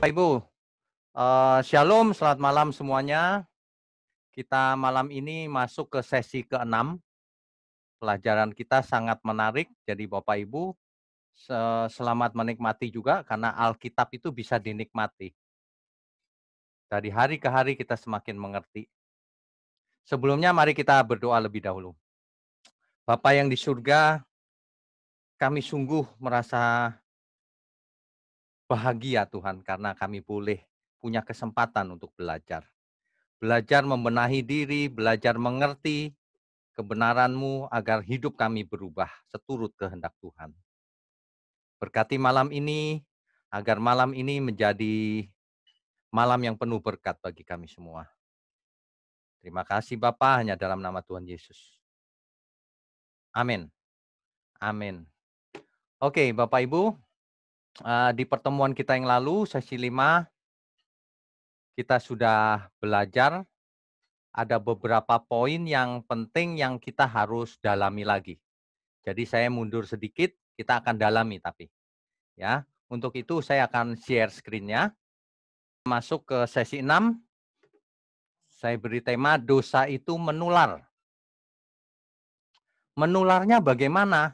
Ibu, shalom, selamat malam semuanya. Kita malam ini masuk ke sesi ke-6. Pelajaran kita sangat menarik, jadi Bapak Ibu, selamat menikmati juga karena Alkitab itu bisa dinikmati. Dari hari ke hari kita semakin mengerti. Sebelumnya mari kita berdoa lebih dahulu. Bapa yang di surga, kami sungguh merasa bahagia Tuhan karena kami boleh punya kesempatan untuk belajar. Belajar membenahi diri, belajar mengerti kebenaran-Mu agar hidup kami berubah seturut kehendak Tuhan. Berkati malam ini, agar malam ini menjadi malam yang penuh berkat bagi kami semua. Terima kasih Bapa, hanya dalam nama Tuhan Yesus. Amin. Amin. Oke Bapak Ibu, di pertemuan kita yang lalu, sesi 5, kita sudah belajar ada beberapa poin yang penting yang kita harus dalami lagi. Jadi saya mundur sedikit, kita akan dalami tapi. Ya, untuk itu saya akan share screen-nya. Masuk ke sesi 6, saya beri tema dosa itu menular. Menularnya bagaimana?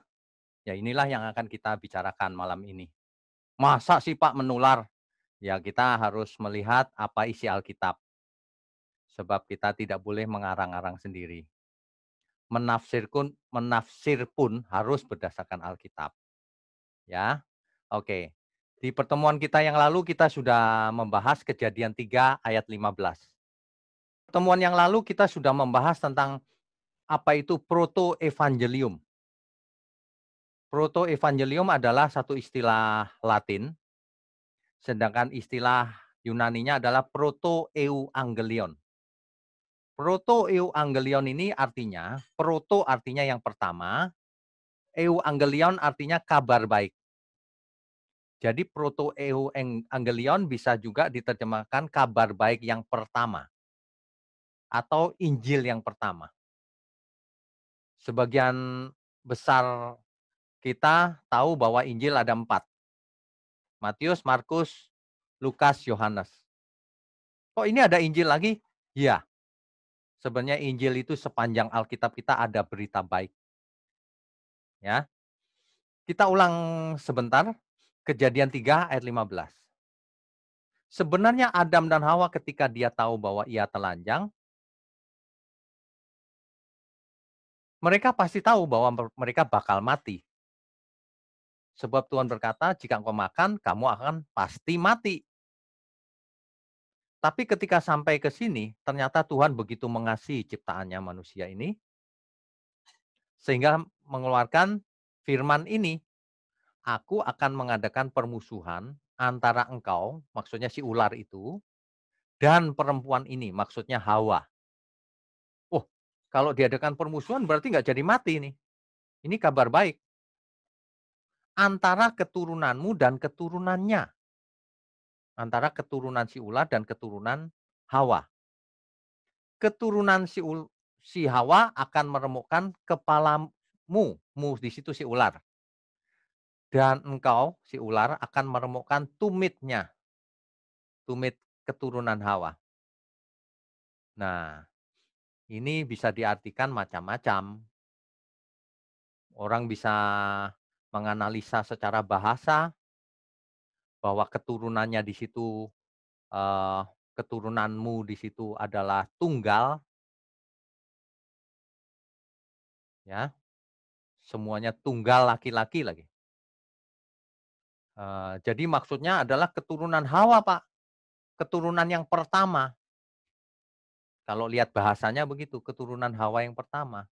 Ya inilah yang akan kita bicarakan malam ini. Masa sih Pak menular? Ya kita harus melihat apa isi Alkitab. Sebab kita tidak boleh mengarang-arang sendiri. Menafsir pun harus berdasarkan Alkitab. Ya, oke. Di pertemuan kita yang lalu kita sudah membahas Kejadian 3 ayat 15. Pertemuan yang lalu kita sudah membahas tentang apa itu proto-evangelium. Proto-evangelium adalah satu istilah Latin, sedangkan istilah Yunaninya adalah proto-euangelion. Proto-euangelion ini artinya, proto artinya yang pertama, euangelion artinya kabar baik. Jadi proto-euangelion bisa juga diterjemahkan kabar baik yang pertama atau Injil yang pertama. Sebagian besar kita tahu bahwa Injil ada 4. Matius, Markus, Lukas, Yohanes. Kok ini ada Injil lagi? Iya, sebenarnya Injil itu sepanjang Alkitab kita ada berita baik. Ya, kita ulang sebentar, Kejadian 3 ayat 15. Sebenarnya Adam dan Hawa ketika dia tahu bahwa ia telanjang, mereka pasti tahu bahwa mereka bakal mati. Sebab Tuhan berkata, jika engkau makan, kamu akan pasti mati. Tapi ketika sampai ke sini, ternyata Tuhan begitu mengasihi ciptaannya manusia ini, sehingga mengeluarkan firman ini, aku akan mengadakan permusuhan antara engkau, maksudnya si ular itu, dan perempuan ini, maksudnya Hawa. Oh, kalau diadakan permusuhan berarti nggak jadi mati nih. Ini kabar baik. Antara keturunanmu dan keturunannya. Antara keturunan si ular dan keturunan Hawa. Keturunan si Hawa akan meremukkan kepalamu, mu di situ si ular. Dan engkau, si ular, akan meremukkan tumitnya, tumit keturunan Hawa. Nah, ini bisa diartikan macam-macam. Orang bisa menganalisa secara bahasa bahwa keturunannya di situ, keturunanmu di situ adalah tunggal, ya, semuanya tunggal laki-laki lagi. Jadi maksudnya adalah keturunan Hawa, Pak, keturunan yang pertama. Kalau lihat bahasanya begitu, keturunan Hawa yang pertama,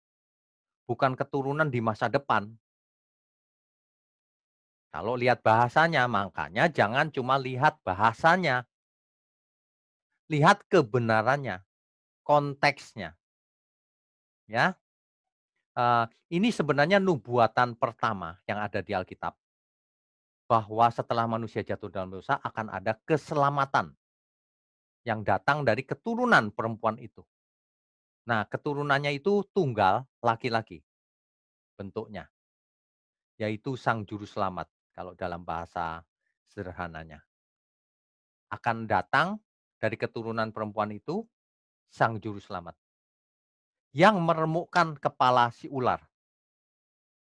bukan keturunan di masa depan. Kalau lihat bahasanya, makanya jangan cuma lihat bahasanya, lihat kebenarannya, konteksnya, ya. Ini sebenarnya nubuatan pertama yang ada di Alkitab, bahwa setelah manusia jatuh dalam dosa akan ada keselamatan yang datang dari keturunan perempuan itu. Nah, keturunannya itu tunggal laki-laki bentuknya, yaitu sang juru selamat kalau dalam bahasa sederhananya. akan datang dari keturunan perempuan itu sang juru selamat yang meremukkan kepala si ular,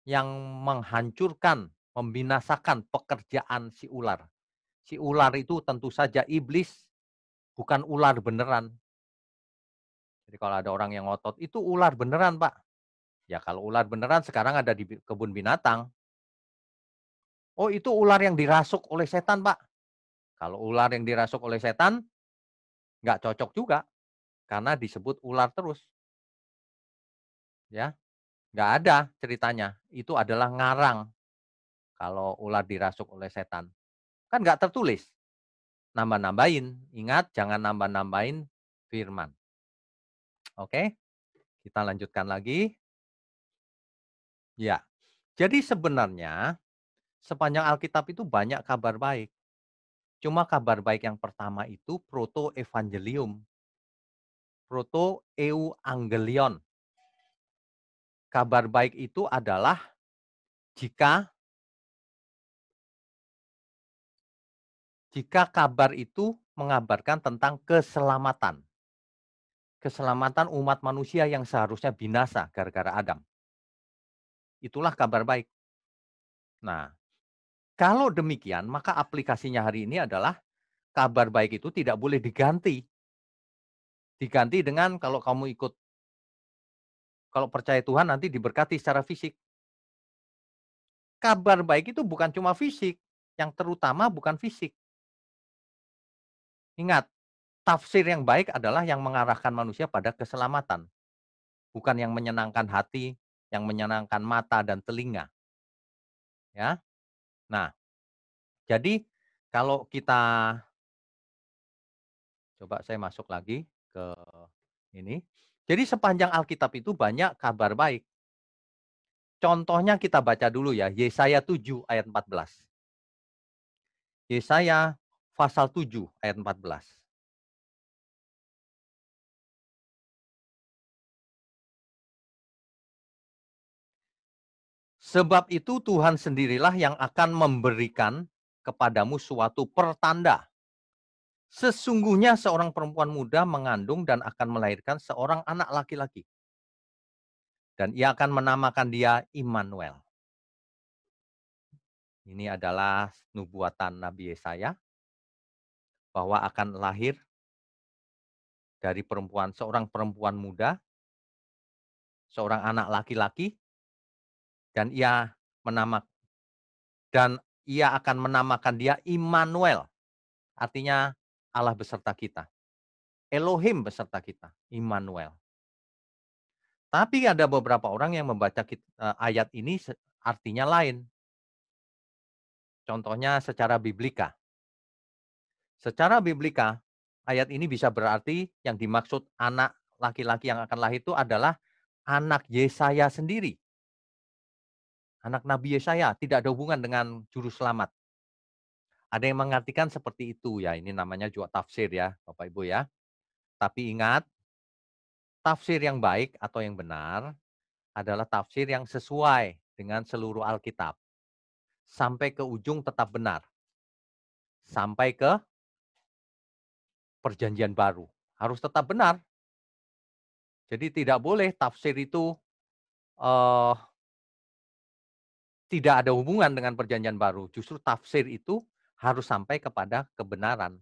yang menghancurkan, membinasakan pekerjaan si ular. Si ular itu tentu saja iblis, bukan ular beneran. Jadi kalau ada orang yang ngotot, "Itu ular beneran, Pak." Ya kalau ular beneran sekarang ada di kebun binatang. "Oh, itu ular yang dirasuk oleh setan, Pak." Kalau ular yang dirasuk oleh setan, nggak cocok juga, karena disebut ular terus, ya. Nggak ada ceritanya, itu adalah ngarang kalau ular dirasuk oleh setan. Kan nggak tertulis, nambah-nambahin. Ingat jangan nambah-nambahin firman, oke? Kita lanjutkan lagi. Ya, jadi sebenarnya sepanjang Alkitab itu banyak kabar baik. Cuma kabar baik yang pertama itu proto-evangelium, proto-euangelion. Kabar baik itu adalah jika jika kabar itu mengabarkan tentang keselamatan. Keselamatan umat manusia yang seharusnya binasa gara-gara Adam. Itulah kabar baik. Nah, kalau demikian maka aplikasinya hari ini adalah kabar baik itu tidak boleh diganti. Diganti dengan kalau percaya Tuhan nanti diberkati secara fisik. Kabar baik itu bukan cuma fisik, yang terutama bukan fisik. Ingat, tafsir yang baik adalah yang mengarahkan manusia pada keselamatan, bukan yang menyenangkan hati, yang menyenangkan mata dan telinga, ya. Nah, jadi kalau kita coba saya masuk lagi ke ini. Jadi sepanjang Alkitab itu banyak kabar baik. Contohnya kita baca dulu ya, Yesaya 7 ayat 14. Yesaya pasal 7 ayat 14. Sebab itu Tuhan sendirilah yang akan memberikan kepadamu suatu pertanda. Sesungguhnya seorang perempuan muda mengandung dan akan melahirkan seorang anak laki-laki. Dan ia akan menamakan dia Immanuel. Ini adalah nubuatan Nabi Yesaya bahwa akan lahir dari seorang perempuan muda, seorang anak laki-laki, dan menamak ia akan menamakan dia Immanuel. Artinya Allah beserta kita. Elohim beserta kita, Immanuel. Tapi ada beberapa orang yang membaca ayat ini artinya lain. Contohnya secara biblika. Secara biblika, ayat ini bisa berarti yang dimaksud anak laki-laki yang akan lahir itu adalah anak Yesaya sendiri. Anak Nabi Yesaya, tidak ada hubungan dengan juru selamat. Ada yang mengartikan seperti itu ya, ini namanya juga tafsir ya, Bapak Ibu ya. Tapi ingat, tafsir yang baik atau yang benar adalah tafsir yang sesuai dengan seluruh Alkitab. Sampai ke ujung tetap benar. Sampai ke perjanjian baru. Harus tetap benar. Jadi tidak boleh tafsir itu eh, tidak ada hubungan dengan perjanjian baru. Justru tafsir itu harus sampai kepada kebenaran.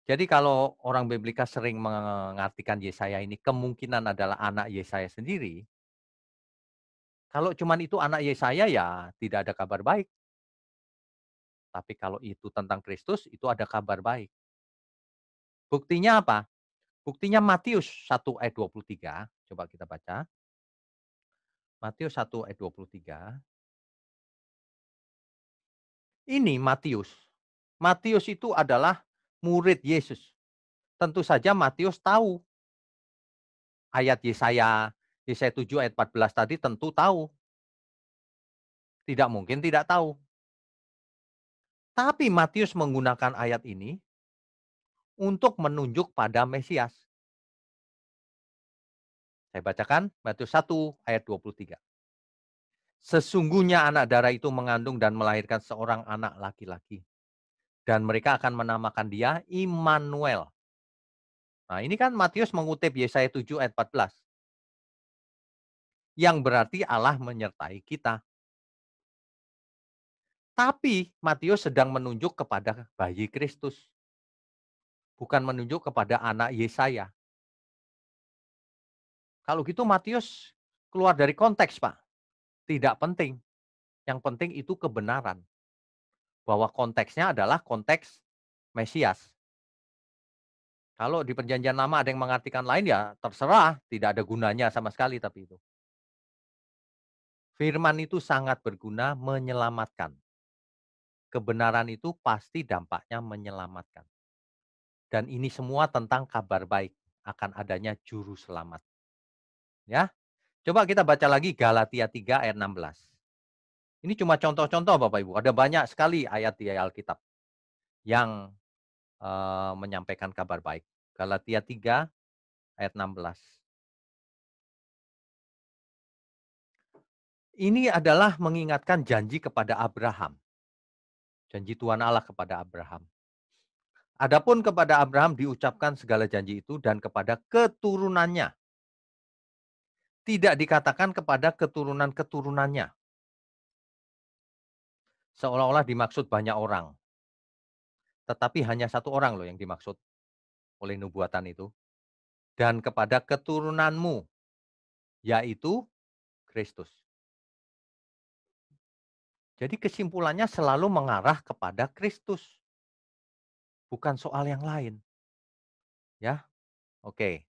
Jadi kalau orang Biblika sering mengartikan Yesaya ini kemungkinan adalah anak Yesaya sendiri. Kalau cuman itu anak Yesaya ya tidak ada kabar baik. Tapi kalau itu tentang Kristus itu ada kabar baik. Buktinya apa? Buktinya Matius 1 ayat 23, coba kita baca. Matius 1 ayat 23. Ini Matius. Matius itu adalah murid Yesus. Tentu saja Matius tahu ayat Yesaya 7 ayat 14 tadi tentu tahu. Tidak mungkin tidak tahu. Tapi Matius menggunakan ayat ini untuk menunjuk pada Mesias. Saya bacakan Matius 1 ayat 23. Sesungguhnya anak darah itu mengandung dan melahirkan seorang anak laki-laki. dan mereka akan menamakan dia Immanuel. Nah, ini kan Matius mengutip Yesaya 7 ayat 14, yang berarti Allah menyertai kita. Tapi Matius sedang menunjuk kepada bayi Kristus, bukan menunjuk kepada anak Yesaya. Kalau gitu Matius keluar dari konteks, Pak. Tidak penting. Yang penting itu kebenaran. Bahwa konteksnya adalah konteks Mesias. Kalau di perjanjian lama ada yang mengartikan lain, ya terserah, tidak ada gunanya sama sekali tapi itu. Firman itu sangat berguna menyelamatkan. Kebenaran itu pasti dampaknya menyelamatkan. Dan ini semua tentang kabar baik akan adanya juru selamat. Ya, coba kita baca lagi Galatia 3 ayat 16. Ini cuma contoh-contoh Bapak Ibu, ada banyak sekali ayat di Alkitab yang menyampaikan kabar baik. Galatia 3 ayat 16. Ini adalah mengingatkan janji kepada Abraham. Janji Tuhan Allah kepada Abraham. Adapun kepada Abraham diucapkan segala janji itu dan kepada keturunannya. Tidak dikatakan kepada keturunan-keturunannya. Seolah-olah dimaksud banyak orang. Tetapi hanya satu orang loh yang dimaksud oleh nubuatan itu. Dan kepada keturunanmu, yaitu Kristus. Jadi kesimpulannya selalu mengarah kepada Kristus. Bukan soal yang lain. Ya, oke.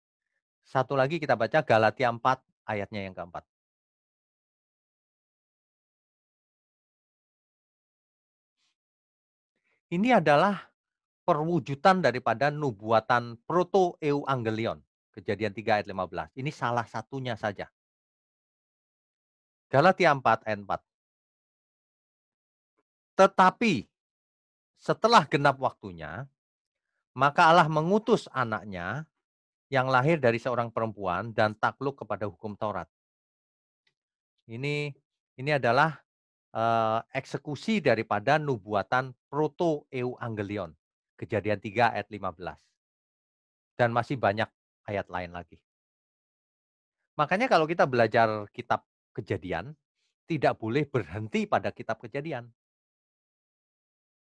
Satu lagi kita baca Galatia 4 ayatnya yang keempat. Ini adalah perwujudan daripada nubuatan proto euangelion. Kejadian 3 ayat 15. Ini salah satunya saja. Galatia 4 ayat 4. Tetapi setelah genap waktunya, maka Allah mengutus anaknya yang lahir dari seorang perempuan dan takluk kepada hukum Taurat. Ini adalah eksekusi daripada nubuatan proto euangelion. Kejadian 3 ayat 15. Dan masih banyak ayat lain lagi. Makanya kalau kita belajar kitab Kejadian, tidak boleh berhenti pada kitab Kejadian.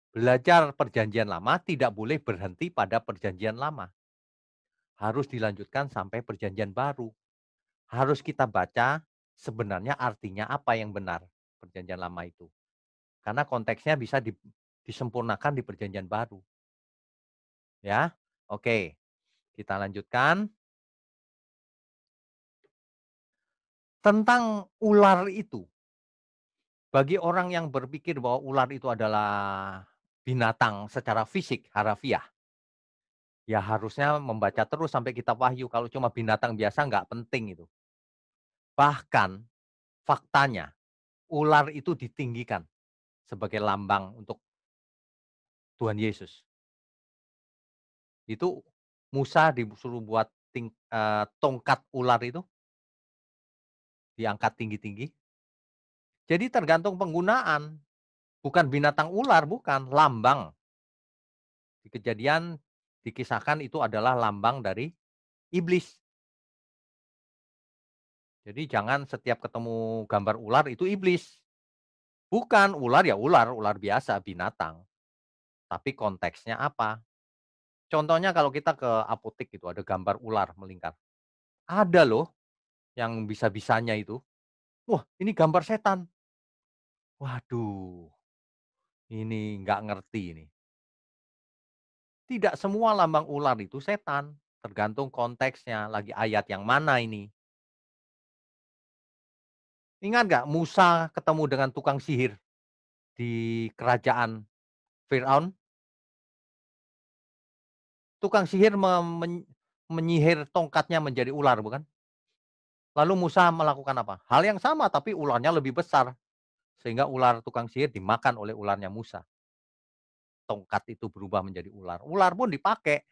Belajar perjanjian lama tidak boleh berhenti pada perjanjian lama. Harus dilanjutkan sampai perjanjian baru. Harus kita baca sebenarnya artinya apa yang benar perjanjian lama itu. Karena konteksnya bisa disempurnakan di perjanjian baru. Ya, oke. Kita lanjutkan. Tentang ular itu, bagi orang yang berpikir bahwa ular itu adalah binatang secara fisik, harafiah, ya harusnya membaca terus sampai kitab Wahyu. Kalau cuma binatang biasa nggak penting itu. Bahkan faktanya, ular itu ditinggikan sebagai lambang untuk Tuhan Yesus. Itu Musa disuruh buat tongkat ular itu, diangkat tinggi-tinggi. Jadi tergantung penggunaan, bukan binatang ular, bukan, lambang. Di Kejadian dikisahkan itu adalah lambang dari iblis. Jadi jangan setiap ketemu gambar ular itu iblis. Bukan, ular ya ular, ular biasa, binatang. Tapi konteksnya apa? Contohnya kalau kita ke apotek itu ada gambar ular melingkar. Ada loh yang bisa-bisanya itu. Wah, ini gambar setan. Waduh, ini nggak ngerti ini. Tidak semua lambang ular itu setan. Tergantung konteksnya, lagi ayat yang mana ini. Ingat nggak Musa ketemu dengan tukang sihir di kerajaan Firaun? Tukang sihir menyihir tongkatnya menjadi ular, bukan? Lalu Musa melakukan apa? Hal yang sama tapi ularnya lebih besar, sehingga ular tukang sihir dimakan oleh ularnya Musa. Tongkat itu berubah menjadi ular. Ular pun dipakai.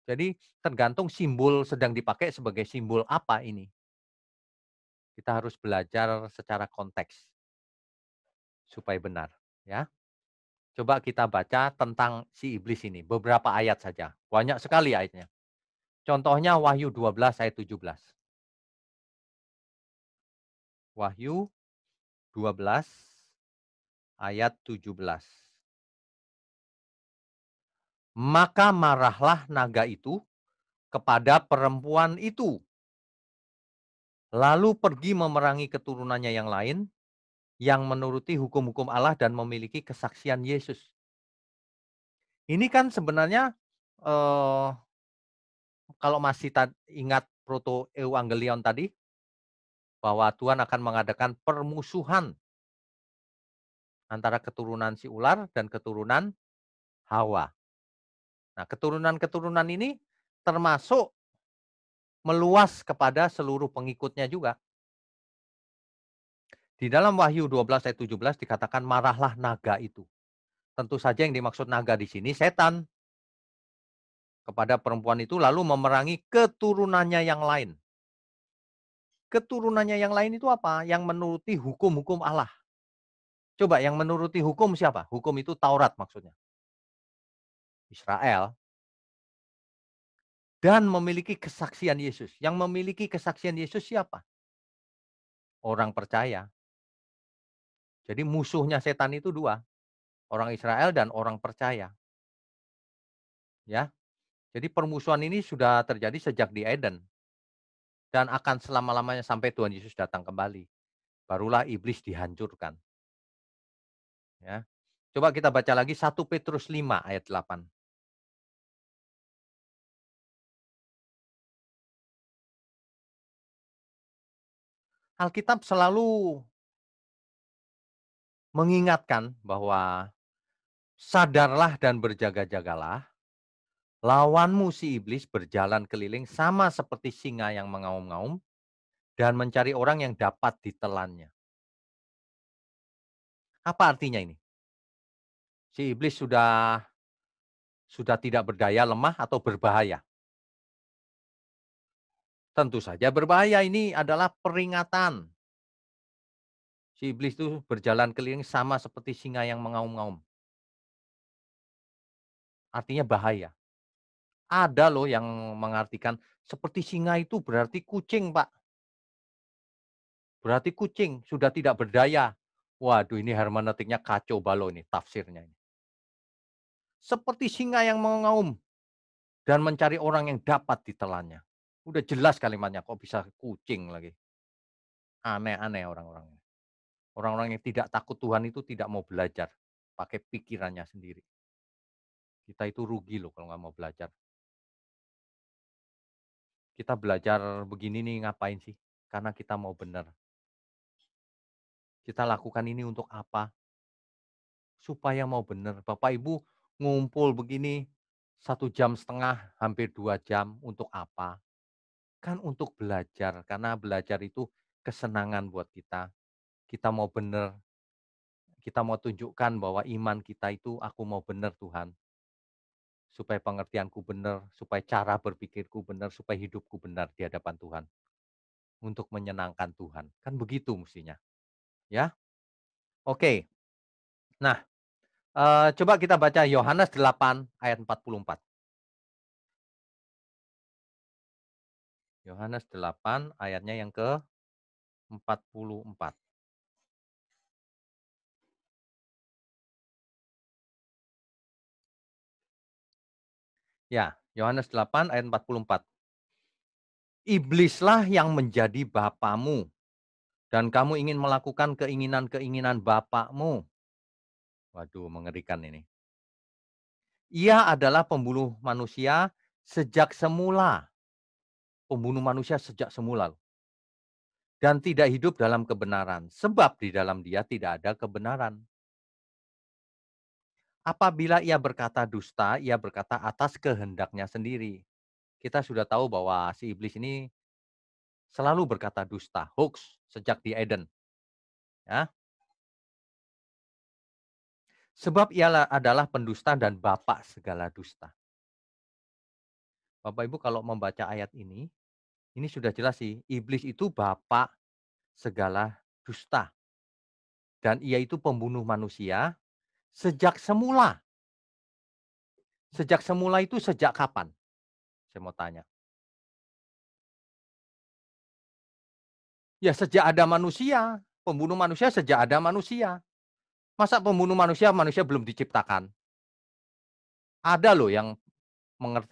Jadi tergantung simbol sedang dipakai sebagai simbol apa ini. Kita harus belajar secara konteks supaya benar, ya. Coba kita baca tentang si iblis ini, beberapa ayat saja. Banyak sekali ayatnya. Contohnya Wahyu 12 ayat 17. Wahyu 12 ayat 17. Maka marahlah naga itu kepada perempuan itu, lalu pergi memerangi keturunannya yang lain, yang menuruti hukum-hukum Allah dan memiliki kesaksian Yesus. Ini kan sebenarnya, eee, kalau masih ingat proto evangelion tadi, bahwa Tuhan akan mengadakan permusuhan antara keturunan si ular dan keturunan Hawa. Nah, keturunan-keturunan ini termasuk meluas kepada seluruh pengikutnya juga. Di dalam Wahyu 12 ayat 17 dikatakan marahlah naga itu. Tentu saja yang dimaksud naga di sini setan kepada perempuan itu lalu memerangi keturunannya yang lain. Keturunannya yang lain itu apa? Yang menuruti hukum-hukum Allah. Coba yang menuruti hukum siapa? Hukum itu Taurat maksudnya. Israel. Dan memiliki kesaksian Yesus. Yang memiliki kesaksian Yesus siapa? Orang percaya. Jadi musuhnya setan itu dua. Orang Israel dan orang percaya. Ya. Jadi permusuhan ini sudah terjadi sejak di Eden. Dan akan selama-lamanya sampai Tuhan Yesus datang kembali. Barulah iblis dihancurkan. Ya. Coba kita baca lagi 1 Petrus 5 ayat 8. Alkitab selalu mengingatkan bahwa sadarlah dan berjaga-jagalah, lawanmu si iblis berjalan keliling sama seperti singa yang mengaum-ngaum dan mencari orang yang dapat ditelannya. Apa artinya ini? Si iblis sudah tidak berdaya, lemah atau berbahaya? Tentu saja berbahaya, ini adalah peringatan. Si iblis itu berjalan keliling sama seperti singa yang mengaum-ngaum. Artinya bahaya. Ada loh yang mengartikan seperti singa itu berarti kucing, Pak. Berarti kucing sudah tidak berdaya. Waduh, ini hermeneutiknya kacau balau ini tafsirnya ini. Seperti singa yang mengaum dan mencari orang yang dapat ditelannya. Udah jelas kalimatnya kok bisa kucing lagi. Aneh-aneh orang-orangnya. Orang-orang yang tidak takut Tuhan itu tidak mau belajar pakai pikirannya sendiri. Kita itu rugi loh kalau nggak mau belajar. Kita belajar begini nih ngapain sih? Karena kita mau benar. Kita lakukan ini untuk apa? Supaya mau benar. Bapak Ibu ngumpul begini 1,5 jam, hampir 2 jam untuk apa? Kan untuk belajar, karena belajar itu kesenangan buat kita. Kita mau benar, kita mau tunjukkan bahwa iman kita itu aku mau benar Tuhan. Supaya pengertianku benar, supaya cara berpikirku benar, supaya hidupku benar di hadapan Tuhan. Untuk menyenangkan Tuhan. Kan begitu mestinya. Ya, oke. Nah, coba kita baca Yohanes 8 ayat 44. Yohanes 8 ayatnya yang ke-44. Ya, Yohanes 8 ayat 44. Iblislah yang menjadi bapamu dan kamu ingin melakukan keinginan-keinginan bapakmu. Waduh, mengerikan ini. Ia adalah pembunuh manusia sejak semula. Pembunuh manusia sejak semula. Dan tidak hidup dalam kebenaran. Sebab di dalam dia tidak ada kebenaran. Apabila ia berkata dusta, ia berkata atas kehendaknya sendiri. Kita sudah tahu bahwa si iblis ini selalu berkata dusta, hoax sejak di Eden. Ya. Sebab ia adalah pendusta dan bapak segala dusta. Bapak Ibu kalau membaca ayat ini sudah jelas sih, iblis itu bapak segala dusta. Dan ia itu pembunuh manusia Sejak semula. Sejak semula itu sejak kapan? Saya mau tanya. Ya sejak ada manusia, pembunuh manusia sejak ada manusia. Masa pembunuh manusia, manusia belum diciptakan? Ada loh yang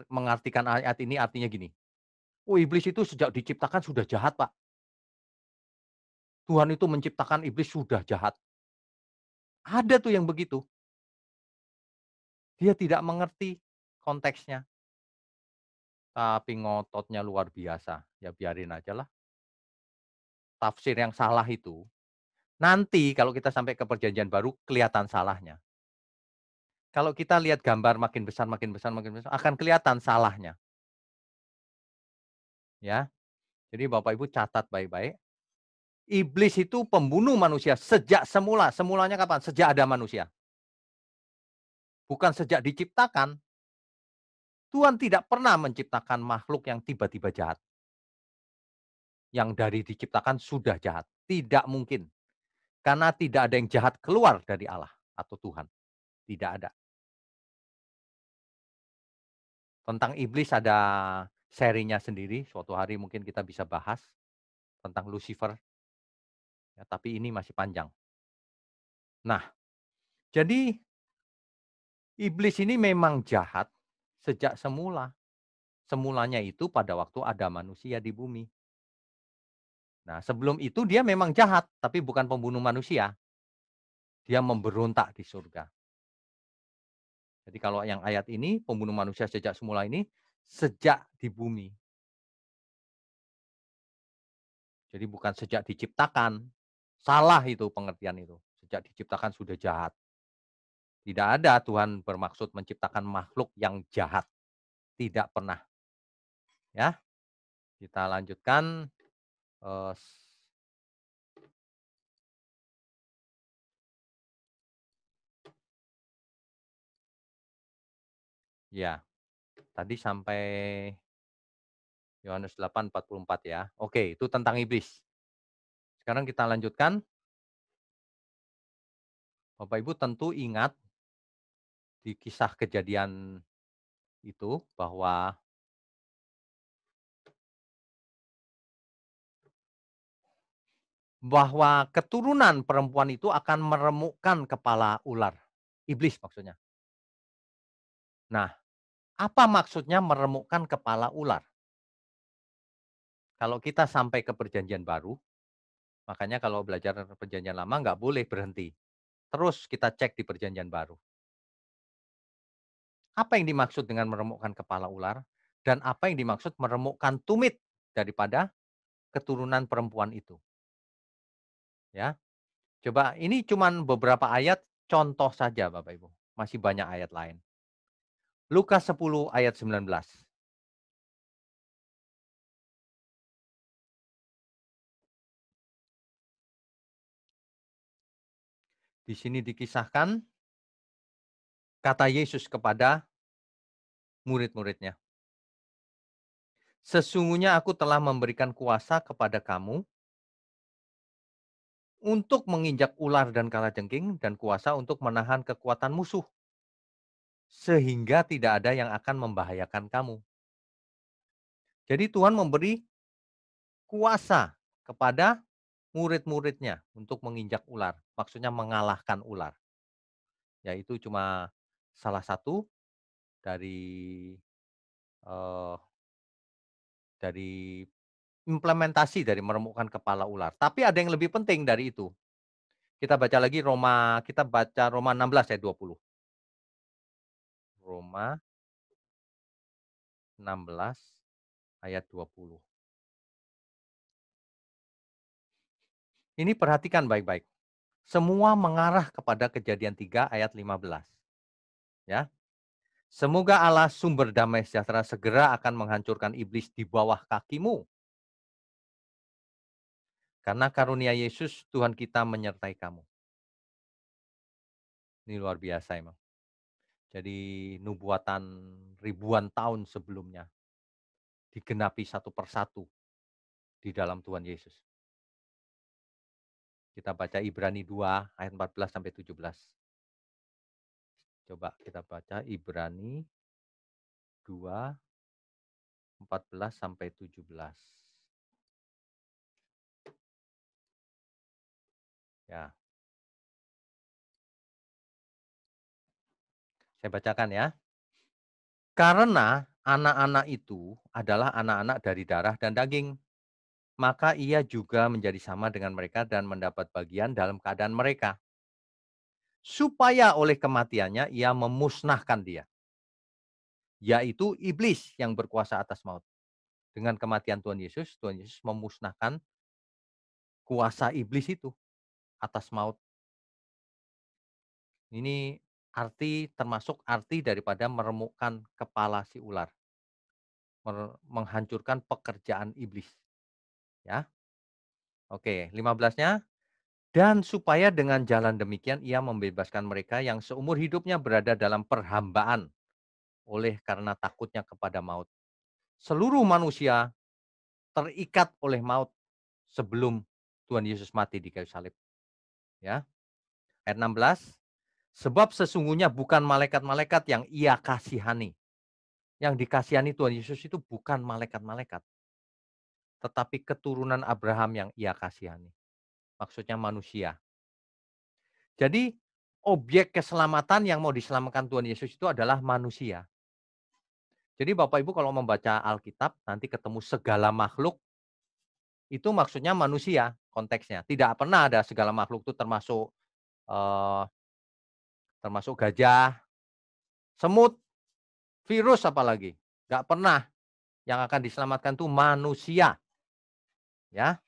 mengartikan ayat ini artinya gini, "Oh iblis itu sejak diciptakan sudah jahat Pak, Tuhan itu menciptakan iblis sudah jahat." Ada tuh yang begitu, dia tidak mengerti konteksnya, tapi ngototnya luar biasa, ya biarin ajalah. Tafsir yang salah itu, nanti kalau kita sampai ke perjanjian baru kelihatan salahnya. Kalau kita lihat gambar makin besar makin besar makin besar, akan kelihatan salahnya, ya. Jadi Bapak Ibu catat baik-baik, iblis itu pembunuh manusia sejak semula, semulanya kapan? Sejak ada manusia, bukan sejak diciptakan. Tuhan tidak pernah menciptakan makhluk yang tiba-tiba jahat, yang dari diciptakan sudah jahat, tidak mungkin. Karena tidak ada yang jahat keluar dari Allah atau Tuhan, tidak ada. Tentang iblis ada serinya sendiri, suatu hari mungkin kita bisa bahas tentang Lucifer, ya, tapi ini masih panjang. Nah, jadi iblis ini memang jahat sejak semula. Semulanya itu pada waktu ada manusia di bumi. Nah, sebelum itu dia memang jahat, tapi bukan pembunuh manusia. Dia memberontak di surga. Jadi kalau yang ayat ini, pembunuh manusia sejak semula ini, sejak di bumi. Jadi bukan sejak diciptakan. Salah itu pengertian itu. Sejak diciptakan sudah jahat. Tidak ada Tuhan bermaksud menciptakan makhluk yang jahat. Tidak pernah. Ya, kita lanjutkan. eh, ya, tadi sampai Yohanes 8:44 ya. Oke, itu tentang iblis. Sekarang kita lanjutkan. Bapak Ibu tentu ingat di kisah kejadian itu bahwa keturunan perempuan itu akan meremukkan kepala ular. Iblis maksudnya. Nah, apa maksudnya meremukkan kepala ular? Kalau kita sampai ke perjanjian baru, makanya kalau belajar perjanjian lama nggak boleh berhenti. Terus kita cek di perjanjian baru. Apa yang dimaksud dengan meremukkan kepala ular? Dan apa yang dimaksud meremukkan tumit daripada keturunan perempuan itu? Ya, coba ini cuman beberapa ayat contoh saja Bapak Ibu. Masih banyak ayat lain. Lukas 10 ayat 19. Di sini dikisahkan kata Yesus kepada murid-muridnya. Sesungguhnya aku telah memberikan kuasa kepada kamu untuk menginjak ular dan kalajengking dan kuasa untuk menahan kekuatan musuh. Sehingga tidak ada yang akan membahayakan kamu. Jadi Tuhan memberi kuasa kepada murid-muridnya untuk menginjak ular. Maksudnya mengalahkan ular. Yaitu cuma salah satu dari eh, dari implementasi dari meremukkan kepala ular. Tapi ada yang lebih penting dari itu. Kita baca Roma 16 ayat 20. Roma 16 ayat 20. Ini perhatikan baik-baik. Semua mengarah kepada Kejadian 3 ayat 15, ya. Semoga Allah sumber damai sejahtera segera akan menghancurkan iblis di bawah kakimu. Karena karunia Yesus Tuhan kita menyertai kamu. Ini luar biasa emang. Jadi nubuatan ribuan tahun sebelumnya digenapi satu persatu di dalam Tuhan Yesus. Kita baca Ibrani 2 ayat 14 sampai 17. Coba kita baca Ibrani 2:14-17. Ya, saya bacakan ya. Karena anak-anak itu adalah anak-anak dari darah dan daging, maka ia juga menjadi sama dengan mereka dan mendapat bagian dalam keadaan mereka. Supaya oleh kematiannya ia memusnahkan dia, yaitu iblis yang berkuasa atas maut. Dengan kematian Tuhan Yesus memusnahkan kuasa iblis itu atas maut. Ini arti termasuk arti daripada meremukkan kepala si ular, menghancurkan pekerjaan iblis, ya. Oke, 15-nya, dan supaya dengan jalan demikian ia membebaskan mereka yang seumur hidupnya berada dalam perhambaan oleh karena takutnya kepada maut. Seluruh manusia terikat oleh maut sebelum Tuhan Yesus mati di kayu salib, ya. Ayat 16, sebab sesungguhnya bukan malaikat-malaikat yang ia kasihani. Yang dikasihani Tuhan Yesus itu bukan malaikat-malaikat, tetapi keturunan Abraham yang ia kasihani. Maksudnya manusia. Jadi objek keselamatan yang mau diselamatkan Tuhan Yesus itu adalah manusia. Jadi Bapak Ibu kalau membaca Alkitab nanti ketemu segala makhluk, itu maksudnya manusia konteksnya. Tidak pernah ada segala makhluk itu termasuk, eee, termasuk gajah, semut, virus apalagi. Nggak pernah, yang akan diselamatkan itu manusia, ya.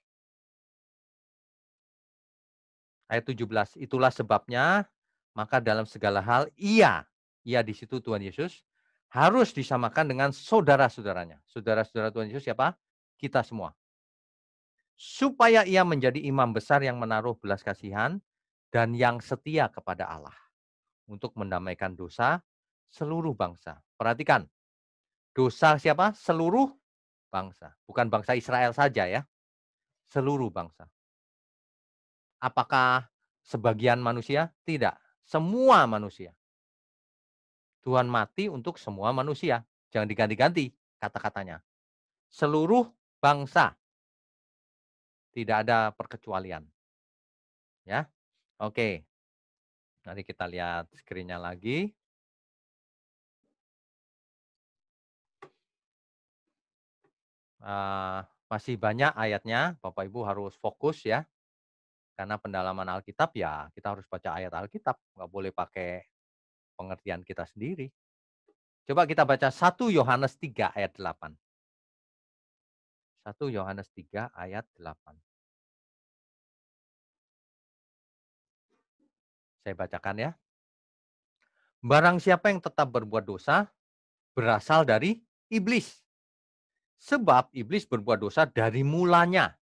Ayat 17, itulah sebabnya, maka dalam segala hal ia di situ Tuhan Yesus, harus disamakan dengan saudara-saudaranya. Saudara-saudara Tuhan Yesus siapa? Kita semua. Supaya ia menjadi imam besar yang menaruh belas kasihan dan yang setia kepada Allah untuk mendamaikan dosa seluruh bangsa. Perhatikan, dosa siapa? Seluruh bangsa. Bukan bangsa Israel saja ya, seluruh bangsa. Apakah sebagian manusia? Tidak, semua manusia. Tuhan mati untuk semua manusia. Jangan diganti-ganti kata-katanya. Seluruh bangsa, tidak ada perkecualian. Ya, oke. Nanti kita lihat screen-nya lagi. Masih banyak ayatnya, Bapak Ibu harus fokus ya. Karena pendalaman Alkitab ya kita harus baca ayat Alkitab, nggak boleh pakai pengertian kita sendiri. Coba kita baca 1 Yohanes 3 ayat 8. 1 Yohanes 3 ayat 8. Saya bacakan ya. Barang siapa yang tetap berbuat dosa, berasal dari iblis. Sebab iblis berbuat dosa dari mulanya.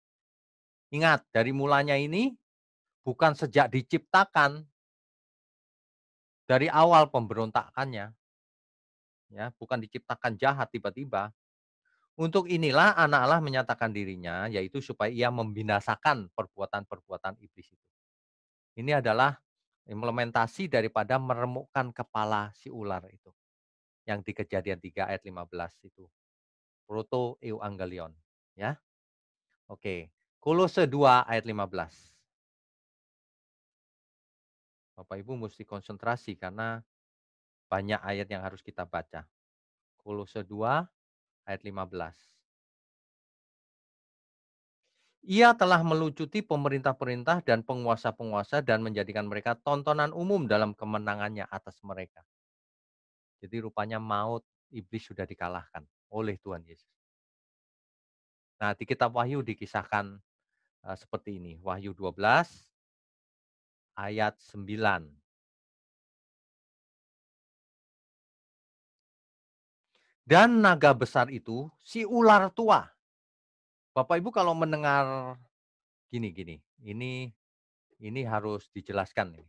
Ingat, dari mulanya ini bukan sejak diciptakan, dari awal pemberontakannya. Ya, bukan diciptakan jahat tiba-tiba. Untuk inilah anak Allah menyatakan dirinya, yaitu supaya ia membinasakan perbuatan-perbuatan iblis itu. Ini adalah implementasi daripada meremukkan kepala si ular itu. Yang di Kejadian 3 ayat 15 itu. Proto Euangelion. Ya, oke. Kolose 2 ayat 15. Bapak Ibu mesti konsentrasi karena banyak ayat yang harus kita baca. Kolose 2 ayat 15. Ia telah melucuti pemerintah-pemerintah dan penguasa-penguasa dan menjadikan mereka tontonan umum dalam kemenangannya atas mereka. Jadi rupanya maut, iblis sudah dikalahkan oleh Tuhan Yesus. Nah, di kitab Wahyu dikisahkan seperti ini. Wahyu 12 ayat 9. Dan naga besar itu si ular tua. Bapak Ibu kalau mendengar gini, ini harus dijelaskan ini,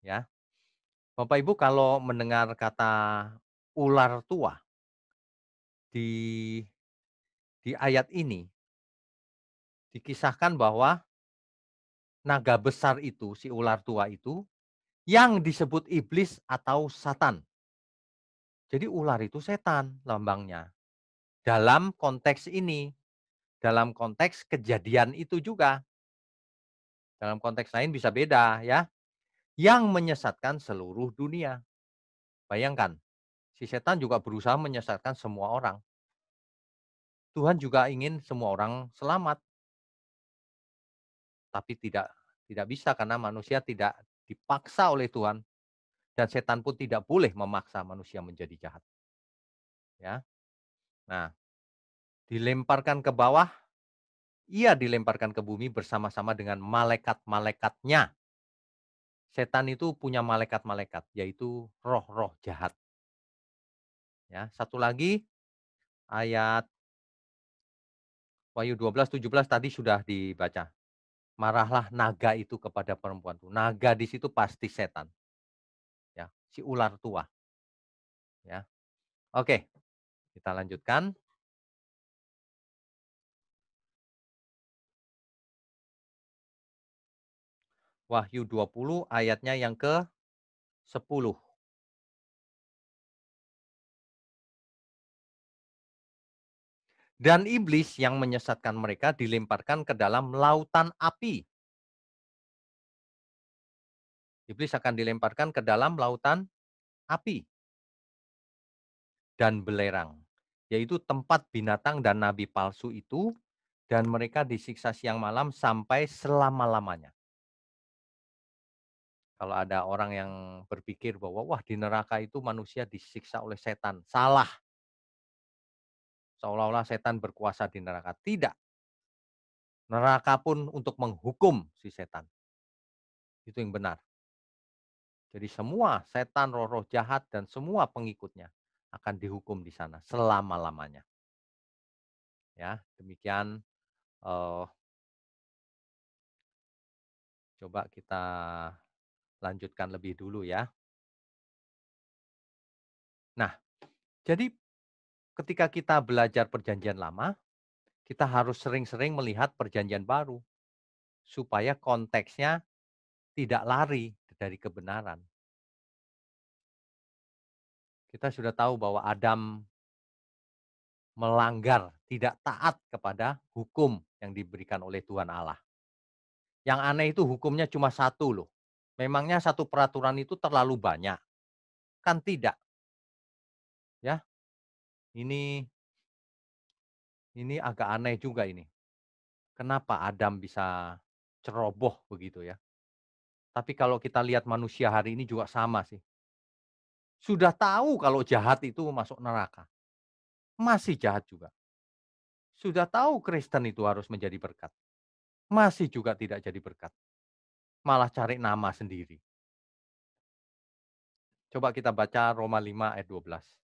ya. Bapak Ibu kalau mendengar kata ular tua di ayat ini dikisahkan bahwa naga besar itu, si ular tua itu, yang disebut iblis atau Satan. Jadi ular itu setan lambangnya. Dalam konteks ini, dalam konteks kejadian itu juga. Dalam konteks lain bisa beda ya. Yang menyesatkan seluruh dunia. Bayangkan, si setan juga berusaha menyesatkan semua orang. Tuhan juga ingin semua orang selamat, tapi tidak bisa karena manusia tidak dipaksa oleh Tuhan dan setan pun tidak boleh memaksa manusia menjadi jahat, ya. Nah, dilemparkan ke bawah, ia dilemparkan ke bumi bersama-sama dengan malaikat-malaikatnya. Setan itu punya malaikat-malaikat, yaitu roh-roh jahat, ya. Satu lagi ayat Wahyu 12:17 tadi sudah dibaca. Marahlah naga itu kepada perempuan itu. Naga di situ pasti setan, ya, si ular tua, ya. Oke, kita lanjutkan. Wahyu 20 ayatnya yang ke-10. Dan iblis yang menyesatkan mereka dilemparkan ke dalam lautan api. Iblis akan dilemparkan ke dalam lautan api dan belerang, yaitu tempat binatang dan nabi palsu itu, dan mereka disiksa siang malam sampai selama-lamanya. Kalau ada orang yang berpikir bahwa wah di neraka itu manusia disiksa oleh setan, salah. Seolah-olah setan berkuasa di neraka. Tidak. Neraka pun untuk menghukum si setan. Itu yang benar. Jadi semua setan, roh-roh jahat dan semua pengikutnya akan dihukum di sana selama-lamanya. Ya, demikian eh, coba kita lanjutkan lebih dulu ya. Nah, jadi ketika kita belajar perjanjian lama, kita harus sering-sering melihat perjanjian baru supaya konteksnya tidak lari dari kebenaran. Kita sudah tahu bahwa Adam melanggar, tidak taat kepada hukum yang diberikan oleh Tuhan Allah. Yang aneh itu hukumnya cuma satu loh. Memangnya satu peraturan itu terlalu banyak? Kan tidak, ya. Ini ini agak aneh juga ini. Kenapa Adam bisa ceroboh begitu ya? Tapi kalau kita lihat manusia hari ini juga sama sih. Sudah tahu kalau jahat itu masuk neraka, masih jahat juga. Sudah tahu Kristen itu harus menjadi berkat, masih juga tidak jadi berkat. Malah cari nama sendiri. Coba kita baca Roma 5 ayat 12.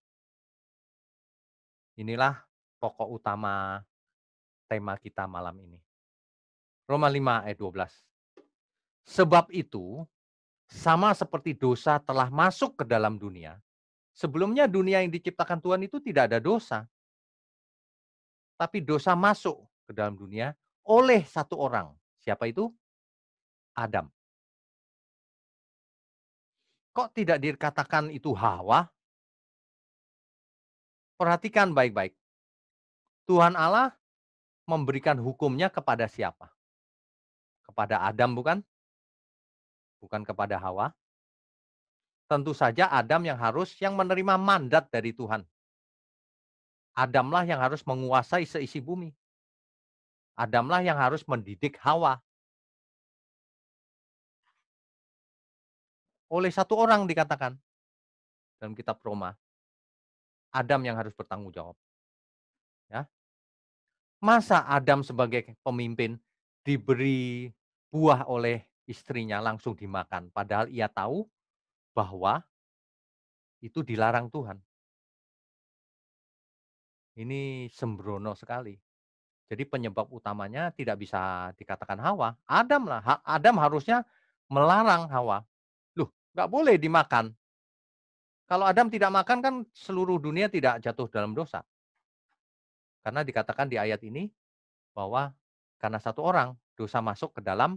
Inilah pokok utama tema kita malam ini. Roma 5 ayat 12. Sebab itu, sama seperti dosa telah masuk ke dalam dunia. Sebelumnya dunia yang diciptakan Tuhan itu tidak ada dosa. Tapi dosa masuk ke dalam dunia oleh satu orang. Siapa itu? Adam. Kok tidak dikatakan itu Hawa? Perhatikan baik-baik. Tuhan Allah memberikan hukumnya kepada siapa? Kepada Adam bukan? Bukan kepada Hawa. Tentu saja Adam yang menerima mandat dari Tuhan. Adamlah yang harus menguasai seisi bumi. Adamlah yang harus mendidik Hawa. Oleh satu orang dikatakan dalam kitab Roma. Adam yang harus bertanggung jawab. Ya. Masa Adam sebagai pemimpin diberi buah oleh istrinya langsung dimakan. Padahal ia tahu bahwa itu dilarang Tuhan. Ini sembrono sekali. Jadi penyebab utamanya tidak bisa dikatakan Hawa. Adam lah. Adam harusnya melarang Hawa. Loh, nggak boleh dimakan. Kalau Adam tidak makan kan seluruh dunia tidak jatuh dalam dosa. Karena dikatakan di ayat ini bahwa karena satu orang dosa masuk ke dalam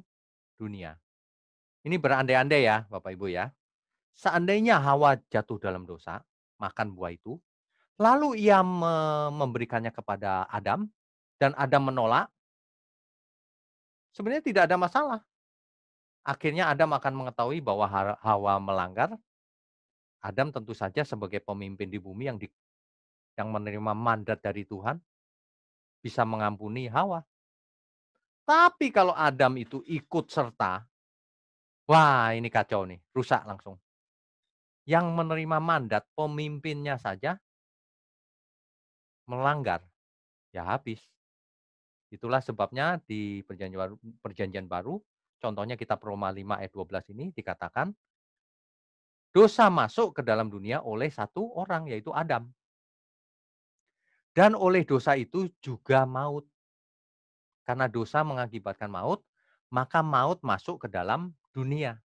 dunia. Ini berandai-andai ya Bapak Ibu ya. Seandainya Hawa jatuh dalam dosa, makan buah itu, lalu ia memberikannya kepada Adam, dan Adam menolak, sebenarnya tidak ada masalah. Akhirnya Adam akan mengetahui bahwa Hawa melanggar. Adam tentu saja sebagai pemimpin di bumi yang menerima mandat dari Tuhan, bisa mengampuni Hawa. Tapi kalau Adam itu ikut serta, wah ini kacau nih, rusak langsung. Yang menerima mandat pemimpinnya saja melanggar, ya habis. Itulah sebabnya di perjanjian baru, contohnya kitab Roma 5 ayat 12 ini dikatakan, dosa masuk ke dalam dunia oleh satu orang, yaitu Adam. Dan oleh dosa itu juga maut. Karena dosa mengakibatkan maut, maka maut masuk ke dalam dunia.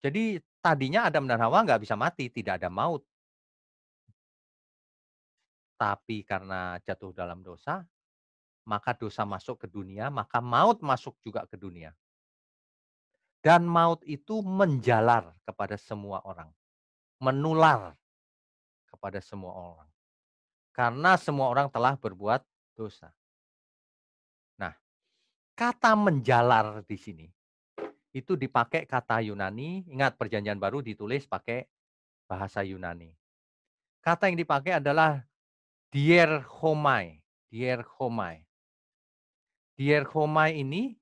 Jadi tadinya Adam dan Hawa nggak bisa mati, tidak ada maut. Tapi karena jatuh dalam dosa, maka dosa masuk ke dunia, maka maut masuk juga ke dunia. Dan maut itu menjalar kepada semua orang, menular kepada semua orang. Karena semua orang telah berbuat dosa. Nah, kata menjalar di sini itu dipakai kata Yunani, ingat perjanjian baru ditulis pakai bahasa Yunani. Kata yang dipakai adalah dierchomai, dierchomai. Dierchomai ini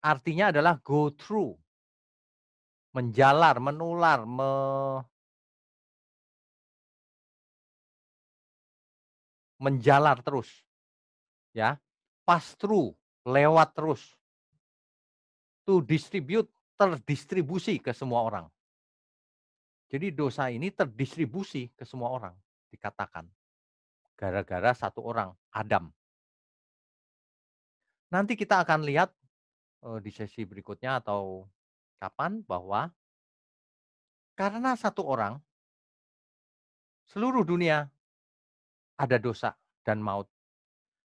artinya adalah go through, menjalar, menular, menjalar terus, ya. Pass through, lewat terus. To distribute, terdistribusi ke semua orang. Jadi dosa ini terdistribusi ke semua orang, dikatakan. Gara-gara satu orang, Adam. Nanti kita akan lihat di sesi berikutnya atau kapan bahwa karena satu orang, seluruh dunia ada dosa dan maut.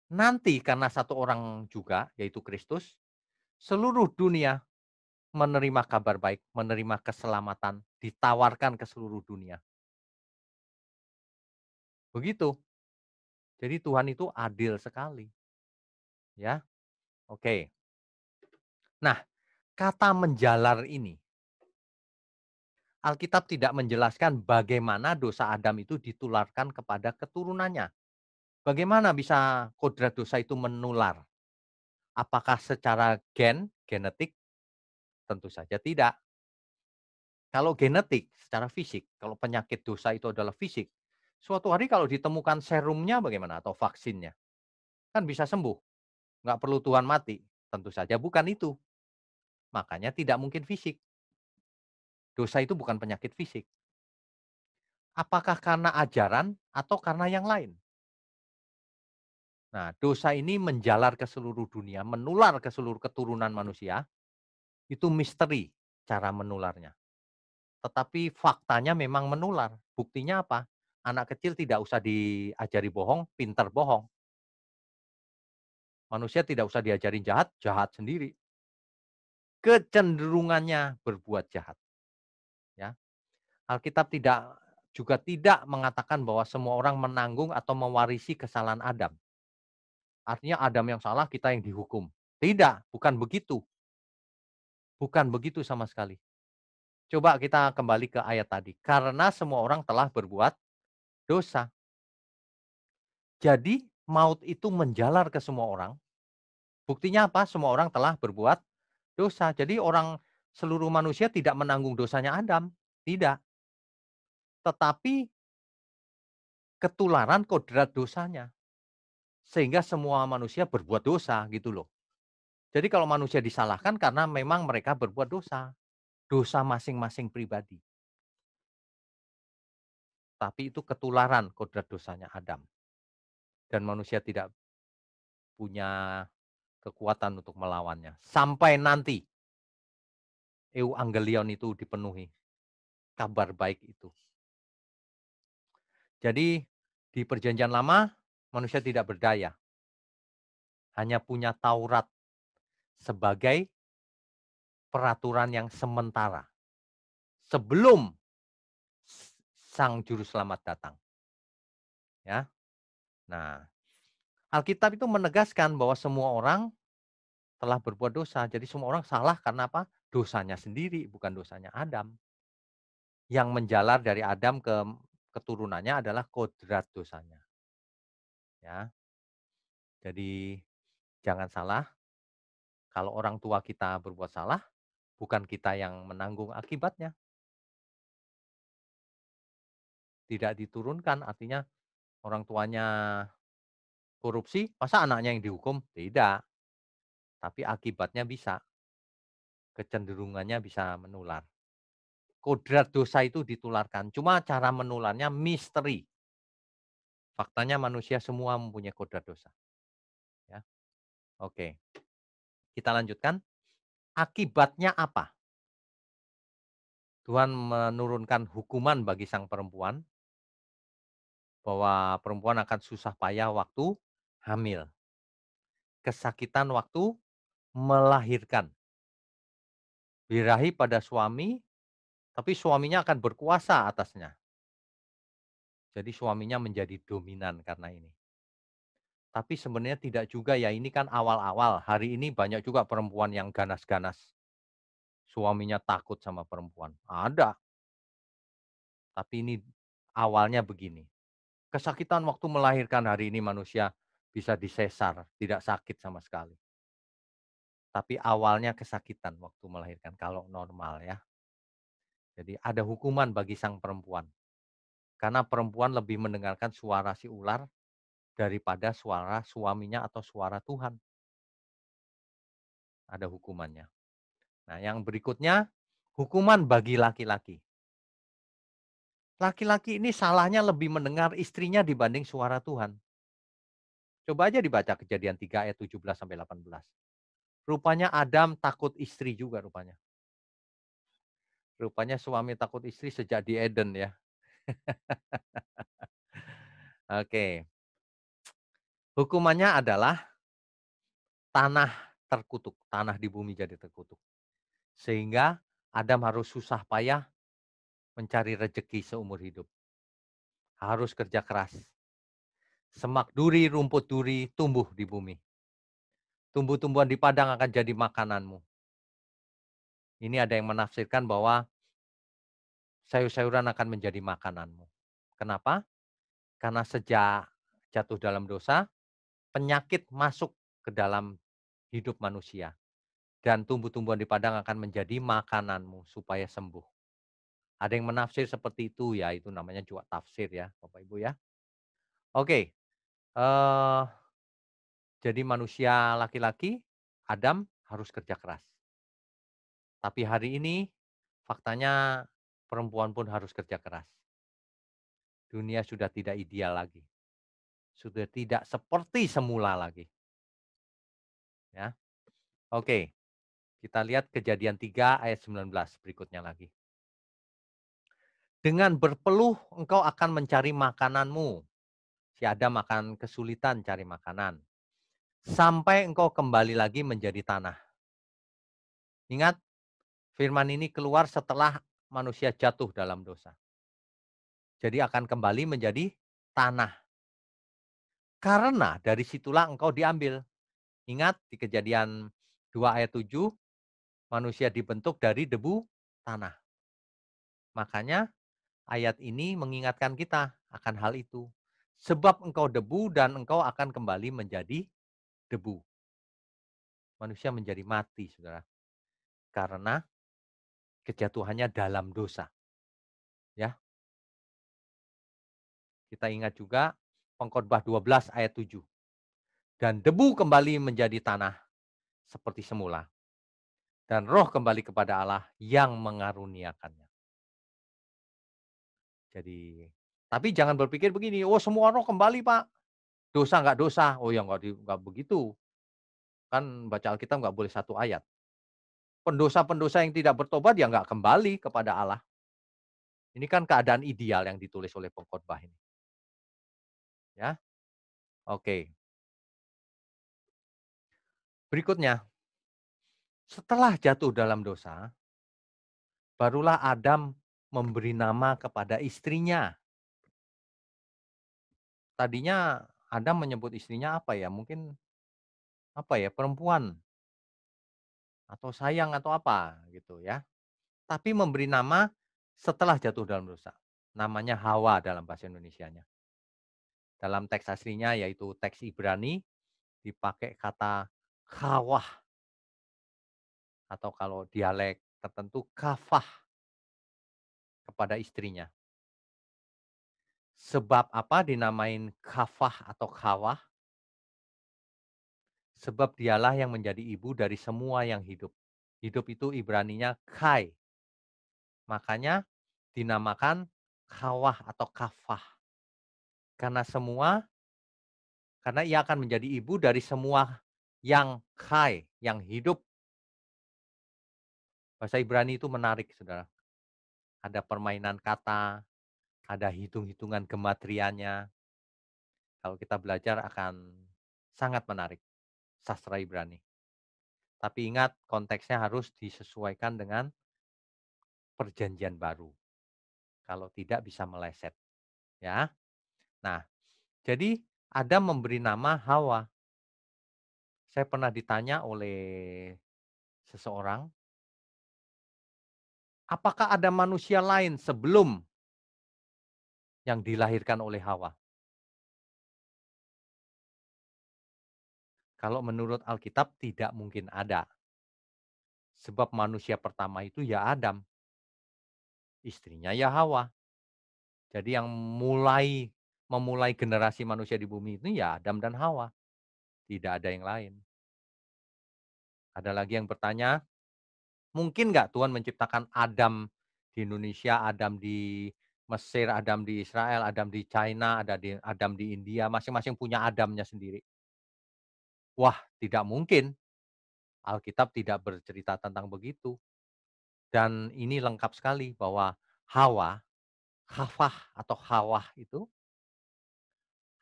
Nanti karena satu orang juga, yaitu Kristus, seluruh dunia menerima kabar baik, menerima keselamatan, ditawarkan ke seluruh dunia. Begitu. Jadi Tuhan itu adil sekali. Ya, oke. Nah, kata menjalar ini, Alkitab tidak menjelaskan bagaimana dosa Adam itu ditularkan kepada keturunannya. Bagaimana bisa kodrat dosa itu menular? Apakah secara genetik? Tentu saja tidak. Kalau genetik, secara fisik, kalau penyakit dosa itu adalah fisik, suatu hari kalau ditemukan serumnya bagaimana atau vaksinnya, kan bisa sembuh, nggak perlu Tuhan mati. Tentu saja bukan itu. Makanya tidak mungkin fisik. Dosa itu bukan penyakit fisik. Apakah karena ajaran atau karena yang lain? Nah, dosa ini menjalar ke seluruh dunia, menular ke seluruh keturunan manusia, itu misteri cara menularnya. Tetapi faktanya memang menular. Buktinya apa? Anak kecil tidak usah diajari bohong, pintar bohong. Manusia tidak usah diajarin jahat, jahat sendiri. Kecenderungannya berbuat jahat. Ya, Alkitab juga tidak mengatakan bahwa semua orang menanggung atau mewarisi kesalahan Adam. Artinya Adam yang salah, kita yang dihukum. Tidak, bukan begitu. Bukan begitu sama sekali. Coba kita kembali ke ayat tadi. Karena semua orang telah berbuat dosa. Jadi maut itu menjalar ke semua orang. Buktinya apa? Semua orang telah berbuat dosa. Jadi seluruh manusia tidak menanggung dosanya Adam. Tidak. Tetapi ketularan kodrat dosanya. Sehingga semua manusia berbuat dosa gitu loh. Jadi kalau manusia disalahkan karena memang mereka berbuat dosa. Dosa masing-masing pribadi. Tapi itu ketularan kodrat dosanya Adam. Dan manusia tidak punya kekuatan untuk melawannya. Sampai nanti euangelion itu dipenuhi. Kabar baik itu. Jadi di perjanjian lama manusia tidak berdaya. Hanya punya Taurat sebagai peraturan yang sementara. sebelum sang juru selamat datang, ya. Nah, Alkitab itu menegaskan bahwa semua orang telah berbuat dosa. Jadi semua orang salah karena apa? Dosanya sendiri, bukan dosanya Adam. Yang menjalar dari Adam ke keturunannya adalah kodrat dosanya, ya. Jadi jangan salah, kalau orang tua kita berbuat salah, bukan kita yang menanggung akibatnya. Tidak diturunkan, artinya orang tuanya korupsi, masa anaknya yang dihukum? Tidak, tapi akibatnya bisa, kecenderungannya bisa menular. Kodrat dosa itu ditularkan, cuma cara menularnya misteri. Faktanya manusia semua mempunyai kodrat dosa, ya. Oke, kita lanjutkan. Akibatnya apa? Tuhan menurunkan hukuman bagi sang perempuan, bahwa perempuan akan susah payah waktu hamil, kesakitan waktu melahirkan, birahi pada suami, tapi suaminya akan berkuasa atasnya. Jadi suaminya menjadi dominan karena ini. Tapi sebenarnya tidak juga ya, ini kan awal-awal. Hari ini banyak juga perempuan yang ganas-ganas. Suaminya takut sama perempuan. Ada, tapi ini awalnya begini. Kesakitan waktu melahirkan hari ini manusia bisa disesar, tidak sakit sama sekali. Tapi awalnya kesakitan waktu melahirkan kalau normal ya. Jadi ada hukuman bagi sang perempuan. Karena perempuan lebih mendengarkan suara si ular daripada suara suaminya atau suara Tuhan. Ada hukumannya. Nah, yang berikutnya, hukuman bagi laki-laki. Laki-laki ini salahnya lebih mendengar istrinya dibanding suara Tuhan. Coba aja dibaca Kejadian 3 ayat 17 sampai 18. Rupanya Adam takut istri juga rupanya. Rupanya suami takut istri sejak di Eden ya. Oke. Hukumannya adalah tanah terkutuk, tanah di bumi jadi terkutuk. Sehingga Adam harus susah payah mencari rejeki seumur hidup. Harus kerja keras. Semak duri, rumput duri tumbuh di bumi. Tumbuh-tumbuhan di padang akan jadi makananmu. Ini ada yang menafsirkan bahwa sayur-sayuran akan menjadi makananmu. Kenapa? Karena sejak jatuh dalam dosa, penyakit masuk ke dalam hidup manusia. Dan tumbuh-tumbuhan di padang akan menjadi makananmu supaya sembuh. Ada yang menafsir seperti itu ya, itu namanya juga tafsir ya, Bapak Ibu ya. Oke, eh, jadi manusia laki-laki, Adam harus kerja keras. Tapi hari ini faktanya perempuan pun harus kerja keras. Dunia sudah tidak ideal lagi. Sudah tidak seperti semula lagi. Ya. Oke, kita lihat Kejadian 3 ayat 19 berikutnya lagi. Dengan berpeluh engkau akan mencari makananmu. Si Adam akan kesulitan cari makanan. Sampai engkau kembali lagi menjadi tanah. Ingat, firman ini keluar setelah manusia jatuh dalam dosa. Jadi akan kembali menjadi tanah. Karena dari situlah engkau diambil. Ingat di Kejadian 2 ayat 7, manusia dibentuk dari debu tanah. Makanya ayat ini mengingatkan kita akan hal itu. Sebab engkau debu dan engkau akan kembali menjadi debu. Manusia menjadi mati, saudara. Karena kejatuhannya dalam dosa. Ya, kita ingat juga Pengkhotbah 12 ayat 7. Dan debu kembali menjadi tanah seperti semula. Dan roh kembali kepada Allah yang mengaruniakannya. Jadi, tapi jangan berpikir begini, oh semua roh kembali Pak. Dosa nggak dosa. Oh ya nggak begitu. Kan baca Alkitab nggak boleh satu ayat. Pendosa-pendosa yang tidak bertobat ya nggak kembali kepada Allah. Ini kan keadaan ideal yang ditulis oleh pengkhotbah ini. Ya, oke. Berikutnya, setelah jatuh dalam dosa, barulah Adam memberi nama kepada istrinya. Tadinya Adam menyebut istrinya apa ya, mungkin apa ya, perempuan atau sayang atau apa gitu ya. Tapi memberi nama setelah jatuh dalam dosa. Namanya Hawa dalam bahasa Indonesianya. Dalam teks aslinya yaitu teks Ibrani dipakai kata Khawah atau kalau dialek tertentu kafah kepada istrinya. Sebab apa dinamain kafah atau khawah? Sebab dialah yang menjadi ibu dari semua yang hidup. Hidup itu Ibraninya kai. Makanya dinamakan khawah atau kafah. Karena karena ia akan menjadi ibu dari semua yang kai, yang hidup. Bahasa Ibrani itu menarik, saudara. Ada permainan kata, ada hitung-hitungan gematriannya. Kalau kita belajar akan sangat menarik sastra Ibrani. Tapi ingat konteksnya harus disesuaikan dengan perjanjian baru. Kalau tidak bisa meleset, ya. Nah, jadi Adam memberi nama Hawa. Saya pernah ditanya oleh seseorang, apakah ada manusia lain sebelum yang dilahirkan oleh Hawa? Kalau menurut Alkitab tidak mungkin ada. Sebab manusia pertama itu ya Adam, istrinya ya Hawa. Jadi yang memulai generasi manusia di bumi itu ya Adam dan Hawa, tidak ada yang lain. Ada lagi yang bertanya, mungkin nggak Tuhan menciptakan Adam di Indonesia, Adam di Mesir, Adam di Israel, Adam di China, Adam di India, masing-masing punya Adamnya sendiri. Wah, tidak mungkin. Alkitab tidak bercerita tentang begitu. Dan ini lengkap sekali bahwa Hawa, Hafah atau Hawah itu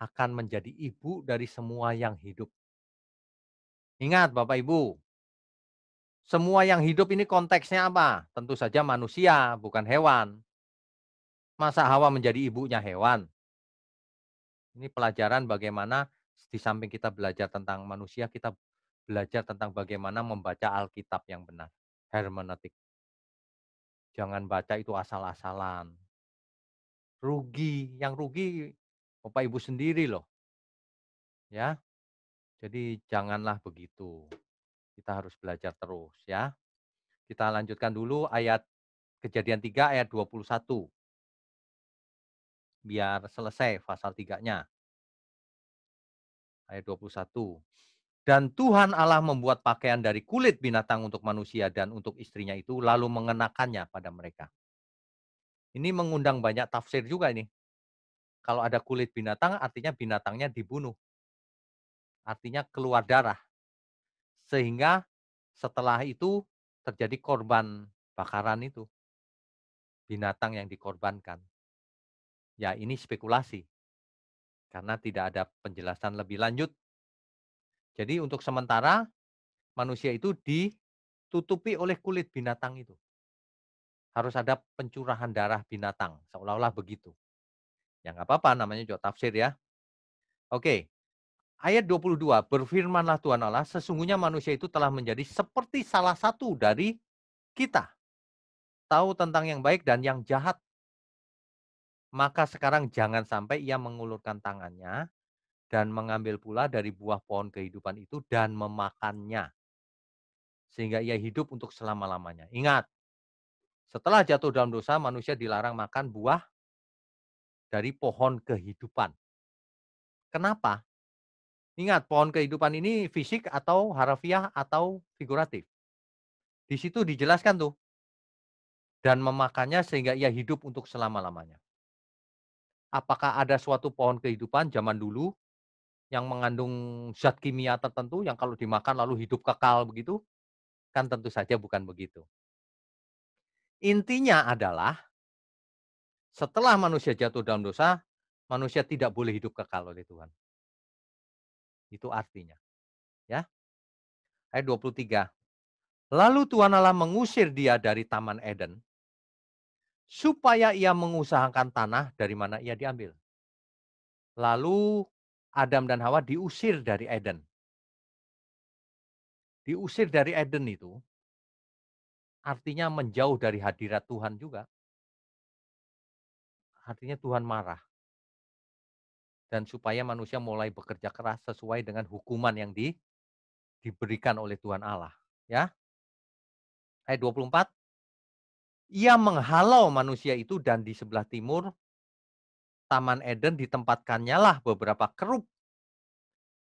akan menjadi ibu dari semua yang hidup. Ingat Bapak Ibu, semua yang hidup ini konteksnya apa? Tentu saja manusia, bukan hewan. Masa Hawa menjadi ibunya hewan? Ini pelajaran bagaimana di samping kita belajar tentang manusia, kita belajar tentang bagaimana membaca Alkitab yang benar. Hermeneutik. Jangan baca itu asal-asalan. Rugi, yang rugi Bapak Ibu sendiri loh, ya. Jadi janganlah begitu. Kita harus belajar terus ya. Kita lanjutkan dulu ayat Kejadian 3 ayat 21. Biar selesai pasal 3-nya. Ayat 21. Dan Tuhan Allah membuat pakaian dari kulit binatang untuk manusia dan untuk istrinya itu lalu mengenakannya pada mereka. Ini mengundang banyak tafsir juga ini. Kalau ada kulit binatang artinya binatangnya dibunuh. Artinya keluar darah. Sehingga setelah itu terjadi korban bakaran itu. Binatang yang dikorbankan. Ya ini spekulasi. Karena tidak ada penjelasan lebih lanjut. Jadi untuk sementara manusia itu ditutupi oleh kulit binatang itu. Harus ada pencurahan darah binatang, seolah-olah begitu. Ya nggak apa-apa namanya juga tafsir ya. Oke, ayat 22, berfirmanlah Tuhan Allah, sesungguhnya manusia itu telah menjadi seperti salah satu dari kita. Tahu tentang yang baik dan yang jahat. Maka sekarang jangan sampai ia mengulurkan tangannya dan mengambil pula dari buah pohon kehidupan itu dan memakannya. Sehingga ia hidup untuk selama-lamanya. Ingat, setelah jatuh dalam dosa, manusia dilarang makan buah dari pohon kehidupan. Kenapa? Ingat, pohon kehidupan ini fisik atau harafiah atau figuratif. Di situ dijelaskan tuh, dan memakannya sehingga ia hidup untuk selama-lamanya. Apakah ada suatu pohon kehidupan zaman dulu yang mengandung zat kimia tertentu yang kalau dimakan lalu hidup kekal begitu? Kan tentu saja bukan begitu. Intinya adalah setelah manusia jatuh dalam dosa, manusia tidak boleh hidup kekal oleh Tuhan. Itu artinya, ya. Ayat 23. Lalu Tuhan Allah mengusir dia dari Taman Eden supaya ia mengusahakan tanah dari mana ia diambil. Lalu Adam dan Hawa diusir dari Eden. Diusir dari Eden itu artinya menjauh dari hadirat Tuhan juga. Artinya Tuhan marah. Dan supaya manusia mulai bekerja keras sesuai dengan hukuman yang diberikan oleh Tuhan Allah. Ya, ayat 24. Ia menghalau manusia itu dan di sebelah timur Taman Eden ditempatkannya lah beberapa kerub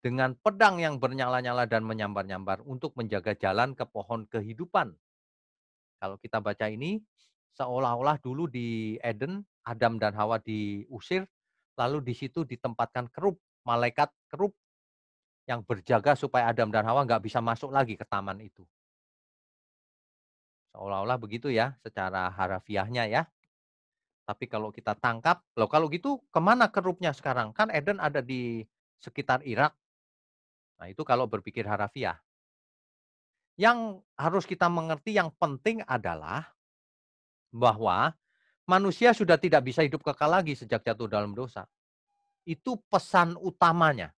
dengan pedang yang bernyala-nyala dan menyambar-nyambar untuk menjaga jalan ke pohon kehidupan. Kalau kita baca ini, seolah-olah dulu di Eden, Adam dan Hawa diusir, lalu di situ ditempatkan kerub, malaikat kerub yang berjaga supaya Adam dan Hawa nggak bisa masuk lagi ke taman itu. Seolah-olah begitu ya, secara harafiahnya ya. Tapi kalau kita tangkap, loh kalau gitu kemana kerubnya sekarang? Kan Eden ada di sekitar Irak. Nah itu kalau berpikir harafiah. Yang harus kita mengerti yang penting adalah bahwa manusia sudah tidak bisa hidup kekal lagi sejak jatuh dalam dosa. Itu pesan utamanya.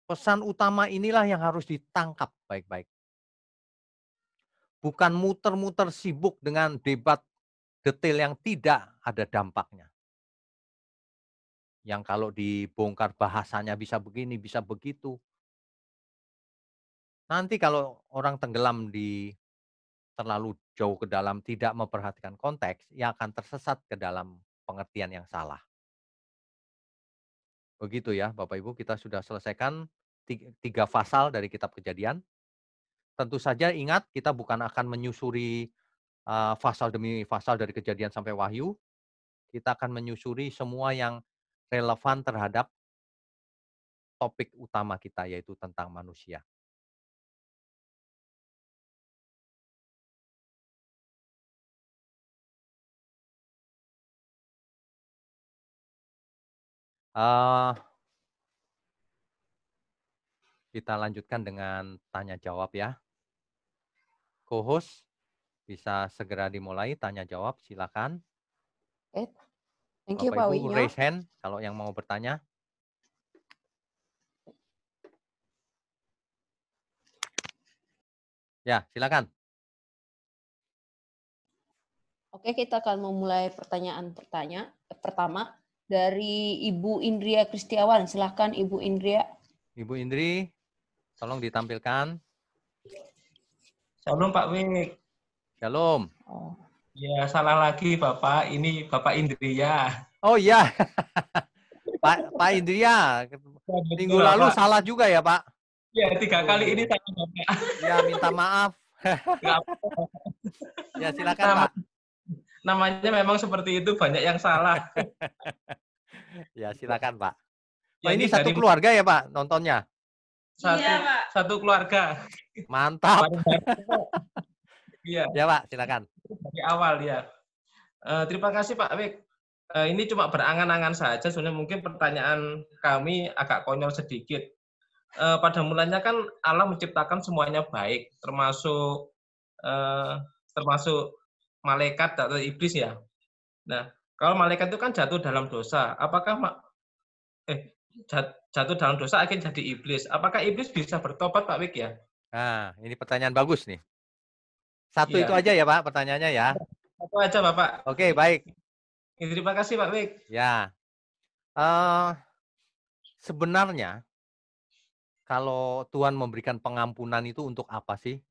Pesan utama inilah yang harus ditangkap baik-baik. Bukan muter-muter sibuk dengan debat detail yang tidak ada dampaknya. Yang kalau dibongkar bahasanya bisa begini, bisa begitu. Nanti kalau orang tenggelam di terlalu jauh ke dalam tidak memperhatikan konteks, ia akan tersesat ke dalam pengertian yang salah. Begitu ya Bapak Ibu, kita sudah selesaikan tiga pasal dari kitab Kejadian. Tentu saja ingat kita bukan akan menyusuri pasal demi pasal dari Kejadian sampai Wahyu. Kita akan menyusuri semua yang relevan terhadap topik utama kita yaitu tentang manusia. Uh, kita lanjutkan dengan tanya jawab ya. Co-host bisa segera dimulai tanya jawab, silakan. Oke, thank you Bapak Pak Ibu Winyo. raise hand kalau yang mau bertanya. Ya, silakan. Oke, kita akan memulai pertanyaan pertama dari Ibu Indria Kristiawan. Silahkan Ibu Indria. Ibu Indri, tolong ditampilkan. Shalom Pak Wik. Shalom. Oh. Ya, salah lagi Bapak. Ini Bapak Indria. Oh iya. Pak Indria, minggu lalu Pak. Salah juga ya Pak? Ya, 3 kali ini salah Bapak. Ya, minta maaf. Ya, silakan Pak. Namanya memang seperti itu, banyak yang salah. Ya, silakan Pak. Oh, Ya, ini satu keluarga ya Pak nontonnya? Iya, Pak. Satu keluarga. Mantap. Iya. Ya Pak, silakan. Dari awal ya. Terima kasih Pak Wik. Ini cuma berangan-angan saja, sebenarnya mungkin pertanyaan kami agak konyol sedikit. Pada mulanya kan Allah menciptakan semuanya baik, termasuk malaikat atau iblis ya. Nah, kalau malaikat itu kan jatuh dalam dosa, apakah jatuh dalam dosa akhirnya jadi iblis? Apakah iblis bisa bertobat Pak Wik ya? Nah, ini pertanyaan bagus nih. Satu Iya. itu aja ya Pak pertanyaannya ya. Satu aja Bapak. Oke, baik. Terima kasih Pak Wik. Ya. Sebenarnya kalau Tuhan memberikan pengampunan itu untuk apa sih?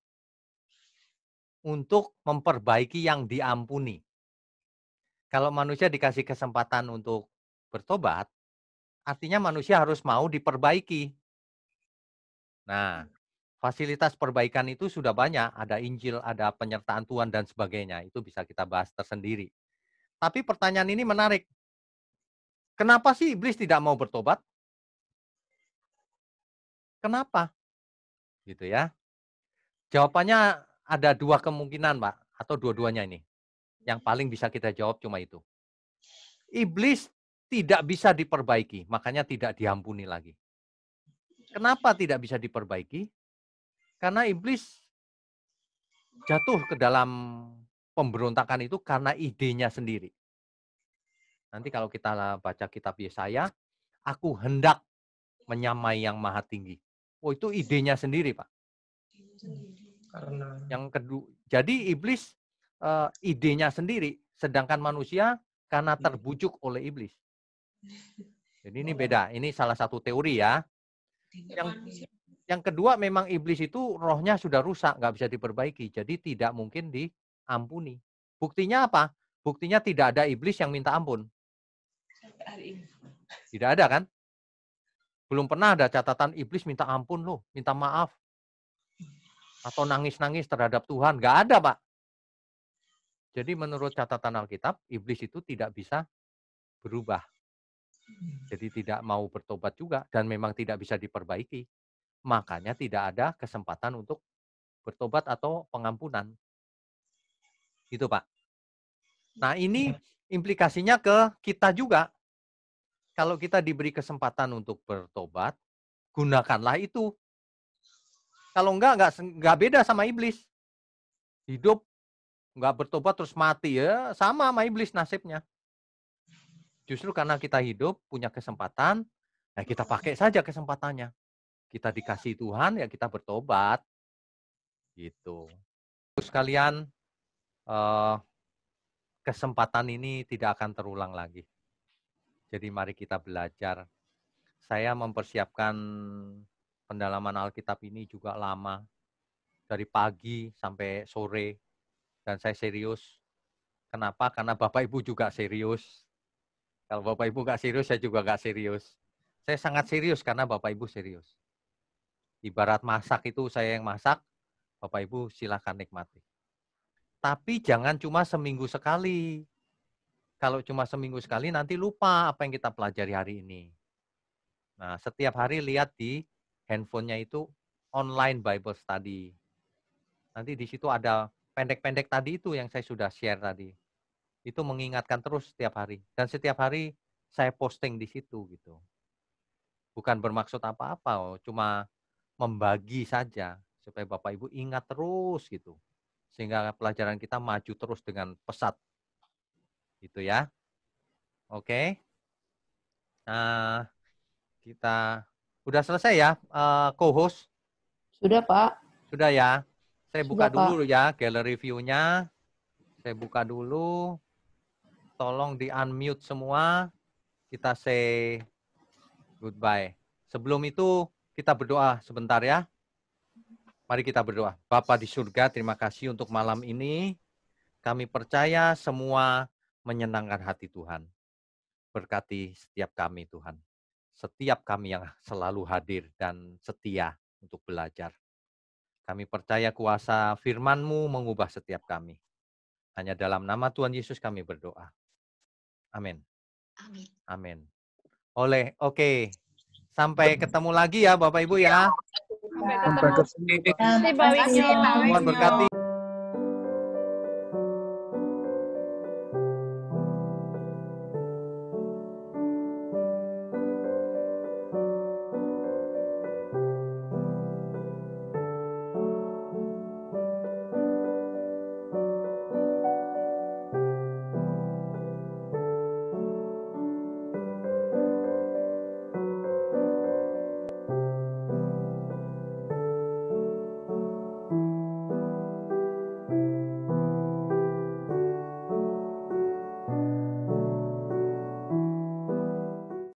Untuk memperbaiki yang diampuni. Kalau manusia dikasih kesempatan untuk bertobat, artinya manusia harus mau diperbaiki. Nah, fasilitas perbaikan itu sudah banyak, ada Injil, ada penyertaan Tuhan dan sebagainya. Itu bisa kita bahas tersendiri. Tapi pertanyaan ini menarik. Kenapa sih iblis tidak mau bertobat? Kenapa? Gitu ya. Jawabannya ada dua kemungkinan, Pak, atau dua-duanya ini. Yang paling bisa kita jawab cuma itu. Iblis tidak bisa diperbaiki, makanya tidak diampuni lagi. Kenapa tidak bisa diperbaiki? Karena iblis jatuh ke dalam pemberontakan itu karena idenya sendiri. Nanti kalau kita baca kitab Yesaya, aku hendak menyamai yang maha tinggi. Oh, itu idenya sendiri, Pak. Karena Yang kedua, jadi iblis idenya sendiri, sedangkan manusia karena terbujuk oleh iblis. Jadi ini beda. Ini salah satu teori ya. Yang kedua, memang iblis itu rohnya sudah rusak, nggak bisa diperbaiki. Jadi tidak mungkin diampuni. Buktinya apa? Buktinya tidak ada iblis yang minta ampun. Tidak ada kan? Belum pernah ada catatan iblis minta ampun loh, minta maaf. Atau nangis-nangis terhadap Tuhan. Nggak ada, Pak. Jadi menurut catatan Alkitab, iblis itu tidak bisa berubah. Jadi tidak mau bertobat juga dan memang tidak bisa diperbaiki. Makanya tidak ada kesempatan untuk bertobat atau pengampunan. Gitu, Pak. Nah, ini implikasinya ke kita juga. Kalau kita diberi kesempatan untuk bertobat, gunakanlah itu. Kalau enggak beda sama iblis. Hidup enggak bertobat terus mati ya, sama iblis nasibnya. Justru karena kita hidup, punya kesempatan, ya kita pakai saja kesempatannya. Kita dikasih Tuhan, ya kita bertobat. Gitu. Terus kalian, kesempatan ini tidak akan terulang lagi. Jadi mari kita belajar. Saya mempersiapkan pendalaman Alkitab ini juga lama. Dari pagi sampai sore. Dan saya serius. Kenapa? Karena Bapak Ibu juga serius. Kalau Bapak Ibu nggak serius, saya juga nggak serius. Saya sangat serius karena Bapak Ibu serius. Ibarat masak itu saya yang masak, Bapak Ibu silakan nikmati. Tapi jangan cuma seminggu sekali. Kalau cuma seminggu sekali nanti lupa apa yang kita pelajari hari ini. Nah, setiap hari lihat di handphonenya itu online Bible study. Nanti di situ ada pendek-pendek tadi itu yang saya sudah share tadi. Itu mengingatkan terus setiap hari. Dan setiap hari saya posting di situ gitu. Bukan bermaksud apa-apa, cuma membagi saja supaya Bapak Ibu ingat terus gitu. Sehingga pelajaran kita maju terus dengan pesat. Gitu ya. Oke. Nah, kita udah selesai ya, co-host? Sudah, Pak. Sudah ya. Saya buka Sudah, Pak. dulu ya gallery view-nya. Saya buka dulu. Tolong di-unmute semua. Kita say goodbye. Sebelum itu kita berdoa sebentar ya. Mari kita berdoa. Bapa di surga, terima kasih untuk malam ini. Kami percaya semua menyenangkan hati Tuhan. Berkati setiap kami Tuhan. Setiap kami yang selalu hadir dan setia untuk belajar. Kami percaya kuasa firman-Mu mengubah setiap kami. Hanya dalam nama Tuhan Yesus kami berdoa. Amin. Amin. Amin. Oke. Sampai ketemu lagi ya Bapak Ibu ya. Sampai ketemu. Terima kasih, Pak. Terima kasih, Pak. Tuhan berkati.